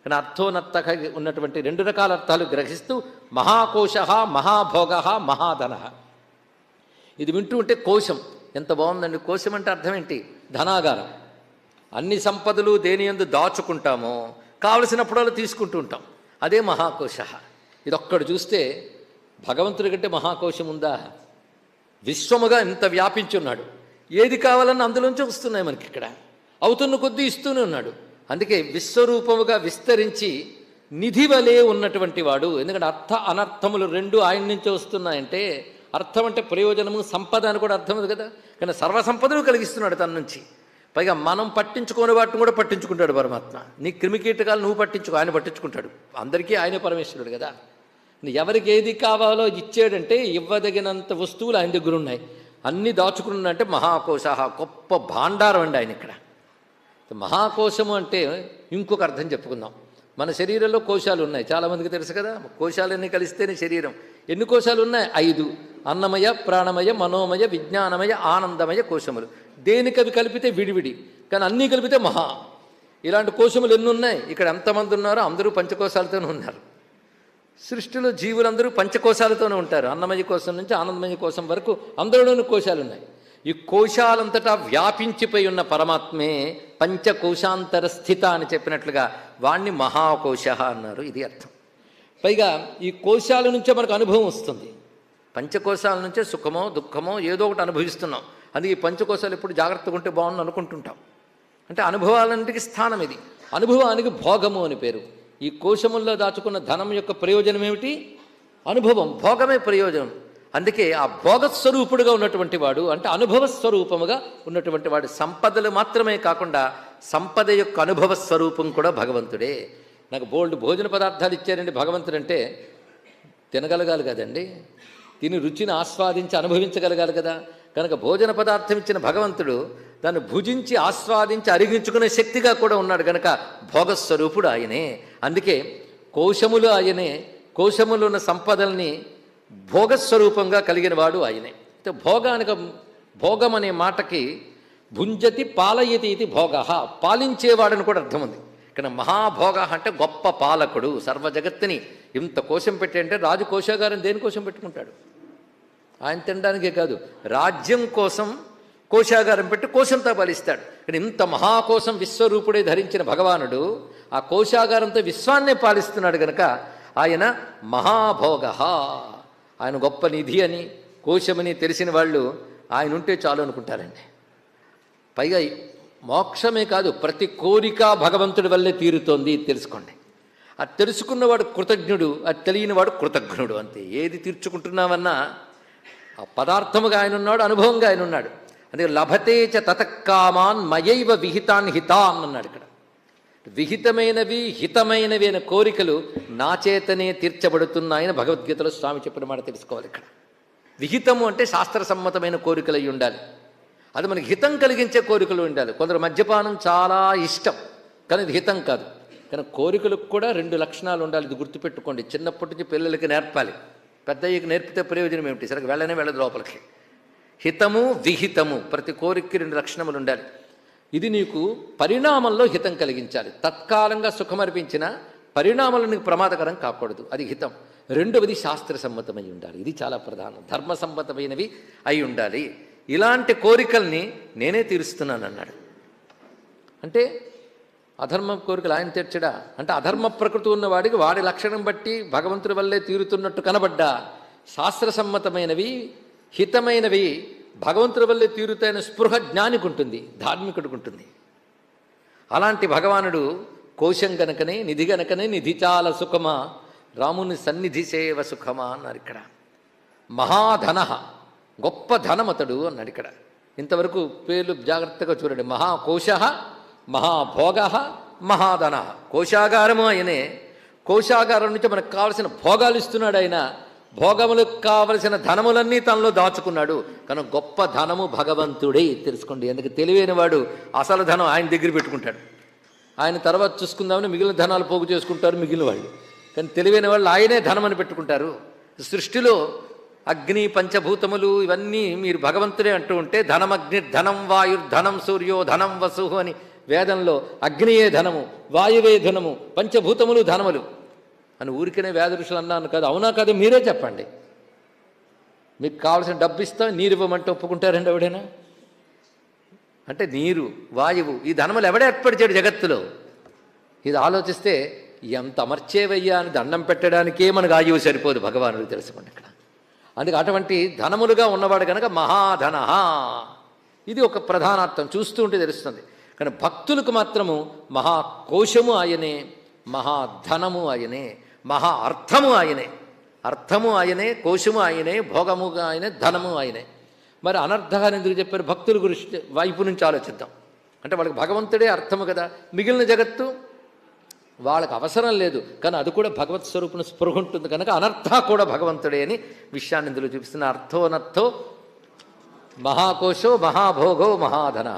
కానీ అర్థోనర్థక ఉన్నటువంటి రెండు రకాల అర్థాలు గ్రహిస్తూ మహాకోశ, మహాభోగ, మహాధన. ఇది వింటూ ఉంటే కోశం ఎంత బాగుందండి. కోశం అంటే అర్థం ఏంటి? ధనాగారం. అన్ని సంపదలు దేని యందు దాచుకుంటామో కావలసినప్పుడల్లా తీసుకుంటూ ఉంటాం, అదే మహాకోశ. ఇదొక్కడు చూస్తే భగవంతుడి కంటే మహాకోశం ఉందా? విశ్వముగా ఇంత వ్యాపించి ఉన్నాడు, ఏది కావాలన్నా అందులోంచి వస్తున్నాయి మనకి. ఇక్కడ అవుతున్న కొద్దీ ఇస్తూనే ఉన్నాడు. అందుకే విశ్వరూపముగా విస్తరించి నిధి వలె ఉన్నటువంటి వాడు. ఎందుకంటే అర్థ అనర్థములు రెండు ఆయన నుంచే వస్తున్నాయంటే, అర్థం అంటే ప్రయోజనము, సంపద అని కూడా అర్థం ఉంది కదా. కానీ సర్వసంపదను కలిగిస్తున్నాడు తన నుంచి. పైగా మనం పట్టించుకోని వాటిని కూడా పట్టించుకుంటాడు పరమాత్మ. నీ క్రిమికీటకాలు నువ్వు పట్టించుకో, ఆయన పట్టించుకుంటాడు. అందరికీ ఆయనే పరమేశ్వరుడు కదా. ఎవరికి ఏది కావాలో ఇచ్చాడంటే ఇవ్వదగినంత వస్తువులు ఆయన దగ్గర ఉన్నాయి. అన్నీ దాచుకున్నాడంటే మహాకోశ, గొప్ప భాండారం అండి ఆయన ఇక్కడ. మహాకోశము అంటే ఇంకొక అర్థం చెప్పుకుందాం. మన శరీరంలో కోశాలు ఉన్నాయి, చాలామందికి తెలుసు కదా. కోశాలన్నీ కలిస్తేనే శరీరం. ఎన్ని కోశాలు ఉన్నాయి? 5. అన్నమయ, ప్రాణమయ, మనోమయ, విజ్ఞానమయ, ఆనందమయ కోశములు. దేనికి అవి కలిపితే విడివిడి, కానీ అన్నీ కలిపితే మహా. ఇలాంటి కోశములు ఎన్ని ఉన్నాయి? ఇక్కడ ఎంతమంది ఉన్నారో అందరూ పంచకోశాలతోనే ఉన్నారు. సృష్టిలో జీవులందరూ పంచకోశాలతోనే ఉంటారు. అన్నమయ కోశం నుంచి ఆనందమయ కోశం వరకు అందరిలోనూ కోశాలు ఉన్నాయి. ఈ కోశాలంతటా వ్యాపించిపోయి ఉన్న పరమాత్మే పంచకోశాంతర స్థిత అని చెప్పినట్లుగా వాణ్ణి మహాకోశ అన్నారు. ఇది అర్థం. పైగా ఈ కోశాల నుంచే మనకు అనుభవం వస్తుంది. పంచకోశాల నుంచే సుఖమో దుఃఖమో ఏదో ఒకటి అనుభవిస్తున్నాం. అందుకే ఈ పంచకోశాలు ఎప్పుడు జాగ్రత్తగా ఉంటే బాగుండు అనుకుంటుంటాం. అంటే అనుభవాలంటికి స్థానం ఇది. అనుభవానికి భోగము అని పేరు. ఈ కోశముల్లో దాచుకున్న ధనం యొక్క ప్రయోజనం ఏమిటి? అనుభవం. భోగమే ప్రయోజనం. అందుకే ఆ భోగస్వరూపుడుగా ఉన్నటువంటి వాడు, అంటే అనుభవ స్వరూపముగా ఉన్నటువంటి వాడు, సంపదలు మాత్రమే కాకుండా సంపద యొక్క అనుభవ స్వరూపం కూడా భగవంతుడే. నాకు బోల్డ్ భోజన పదార్థాలు ఇచ్చారండి భగవంతుడు అంటే తినగలగాలి కదండి. దీని రుచిని ఆస్వాదించి అనుభవించగలగాలి కదా. కనుక భోజన పదార్థం ఇచ్చిన భగవంతుడు దాన్ని భుజించి ఆస్వాదించి అరిగించుకునే శక్తిగా కూడా ఉన్నాడు. కనుక భోగస్వరూపుడు ఆయనే. అందుకే కోశములు ఆయనే. కోశములు ఉన్న సంపదల్ని భోగస్వరూపంగా కలిగిన వాడు ఆయనే. అయితే భోగానికి, భోగం అనే మాటకి భుంజతి పాలయతి ఇది భోగ, పాలించేవాడని కూడా అర్థం ఉంది. కానీ మహాభోగ అంటే గొప్ప పాలకుడు. సర్వ జగత్తుని ఇంత కోశం పెట్టి అంటే రాజు కోశాగారం దేనికోసం పెట్టుకుంటాడు? ఆయన తినడానికే కాదు, రాజ్యం కోసం కోశాగారం పెట్టి కోశంతో పాలిస్తాడు. కానీ ఇంత మహాకోశం విశ్వరూపుడే ధరించిన భగవానుడు ఆ కోశాగారంతో విశ్వాన్నే పాలిస్తున్నాడు. కనుక ఆయన మహాభోగ. ఆయన గొప్ప నిధి అని, కోశమని తెలిసిన వాళ్ళు ఆయన ఉంటే చాలు అనుకుంటారండి. పైగా మోక్షమే కాదు, ప్రతి కోరిక భగవంతుడి వల్లే తీరుతోంది తెలుసుకోండి. అది తెలుసుకున్నవాడు కృతజ్ఞుడు, అది తెలియనివాడు కృతజ్ఞుడు. అంతే. ఏది తీర్చుకుంటున్నామన్నా ఆ పదార్థముగా ఆయన ఉన్నాడు, అనుభవంగా ఆయన ఉన్నాడు. అందుకే లభతేచ తతకామాన్ మయైవ విహితాన్ హితాన్ అన్నాడు. ఇక్కడ విహితమైనవి హితమైనవి అయిన కోరికలు నా చేతనే తీర్చబడుతున్నాయని భగవద్గీతలో స్వామి చెప్పిన మాట తెలుసుకోవాలి. ఇక్కడ విహితము అంటే శాస్త్రసమ్మతమైన కోరికలు అయి ఉండాలి. అది మనకి హితం కలిగించే కోరికలు ఉండాలి. కొందరు మద్యపానం చాలా ఇష్టం, కానీ ఇది హితం కాదు. కానీ కోరికలకు కూడా 2 లక్షణాలు ఉండాలి. ఇది గుర్తుపెట్టుకోండి. చిన్నప్పటి నుంచి పిల్లలకి నేర్పాలి. పెద్దయ్యకి నేర్పితే ప్రయోజనం ఏమిటి? సరిగ్గా వెళ్ళనే వెళ్ళదు లోపలికి. హితము విహితము, ప్రతి కోరికకి 2 లక్షణములు ఉండాలి. ఇది నీకు పరిణామంలో హితం కలిగించాలి. తత్కాలంగా సుఖమర్పించిన పరిణామాలు నీకు ప్రమాదకరం కాకూడదు, అది హితం. రెండవది శాస్త్రసమ్మతమై ఉండాలి. ఇది చాలా ప్రధానం. ధర్మసమ్మతమైనవి అయి ఉండాలి. ఇలాంటి కోరికల్ని నేనే తీరుస్తున్నాను అన్నాడు. అంటే అధర్మ కోరికలు ఆయన తీర్చడా? అంటే అధర్మ ప్రకృతి ఉన్నవాడికి వాడి లక్షణం బట్టి భగవంతుడి వల్లే తీరుతున్నట్టు కనబడ్డా, శాస్త్రసమ్మతమైనవి హితమైనవి భగవంతుడి వల్లే తీరుతాయని స్పృహ జ్ఞానికి ఉంటుంది, ధార్మికుడికి ఉంటుంది. అలాంటి భగవానుడు కోశం గనకనే, నిధి గనకనే నిధి చాలా సుఖమా, రాముని సన్నిధి సేవ సుఖమా అన్నారు. ఇక్కడ మహాధన, గొప్ప ధనమతడు అన్నాడు. ఇక్కడ ఇంతవరకు పేర్లు జాగ్రత్తగా చూడండి. మహాకోశ, మహాభోగ, మహాధన. కోశాగారము ఆయనే. కోశాగారం నుంచి మనకు కావలసిన భోగాలు ఇస్తున్నాడు ఆయన. భోగములకు కావలసిన ధనములన్నీ తనలో దాచుకున్నాడు. కనుక గొప్ప ధనము భగవంతుడే తెలుసుకోండి. ఎందుకు తెలివైన వాడు అసలు ధనం ఆయన దగ్గర పెట్టుకుంటాడు. ఆయన తర్వాత చూసుకుందామని మిగిలిన ధనాలు పోగు చేసుకుంటారు మిగిలిన వాళ్ళు. కానీ తెలివైన వాళ్ళు ఆయనే ధనం అని పెట్టుకుంటారు. సృష్టిలో అగ్ని, పంచభూతములు ఇవన్నీ మీరు భగవంతుడే అంటూ ఉంటే ధనమగ్ని, ధనం వాయుర్, ధనం సూర్యో, ధనం వసు అని వేదంలో అగ్నియే ధనము, వాయువే ధనము, పంచభూతములు ధనములు అని ఊరికనే వేద ఋషులు అన్నాను కదా. అవునా కదా మీరే చెప్పండి. మీకు కావాల్సిన డబ్బు ఇస్తా, నీరు ఇవ్వమంటే ఒప్పుకుంటారండి ఎవడైనా? అంటే నీరు, వాయువు, ఈ ధనములు ఎవడే ఏర్పరిచాడు జగత్తులో? ఇది ఆలోచిస్తే ఎంత అమర్చేవయ్యా అని దండం పెట్టడానికే మనకు ఆయువు సరిపోదు, భగవానుడికి తెలుసుకోండి ఇక్కడ. అందుకే అటువంటి ధనములుగా ఉన్నవాడు కనుక మహాధన, ఇది ఒక ప్రధానార్థం, చూస్తూ ఉంటే తెలుస్తుంది. కానీ భక్తులకు మాత్రము మహాకోశము ఆయనే, మహాధనము ఆయనే, మహా అర్థము ఆయనే. అర్థము ఆయనే, కోశము ఆయనే, భోగముగా ఆయనే, ధనము ఆయనే. మరి అనర్థాన్ని ఎందుకు చెప్పారు? భక్తుల గురించి వైపు నుంచి ఆలోచిద్దాం. అంటే వాళ్ళకి భగవంతుడే అర్థము కదా, మిగిలిన జగత్తు వాళ్ళకి అవసరం లేదు, కానీ అది కూడా భగవత్ స్వరూపుని స్పృహ ఉంటుంది కనుక అనర్థ కూడా భగవంతుడే అని విషయాన్ని ఇందులో చూపిస్తున్న. అర్థోనర్థో మహాకోశో మహాభోగో మహాధన.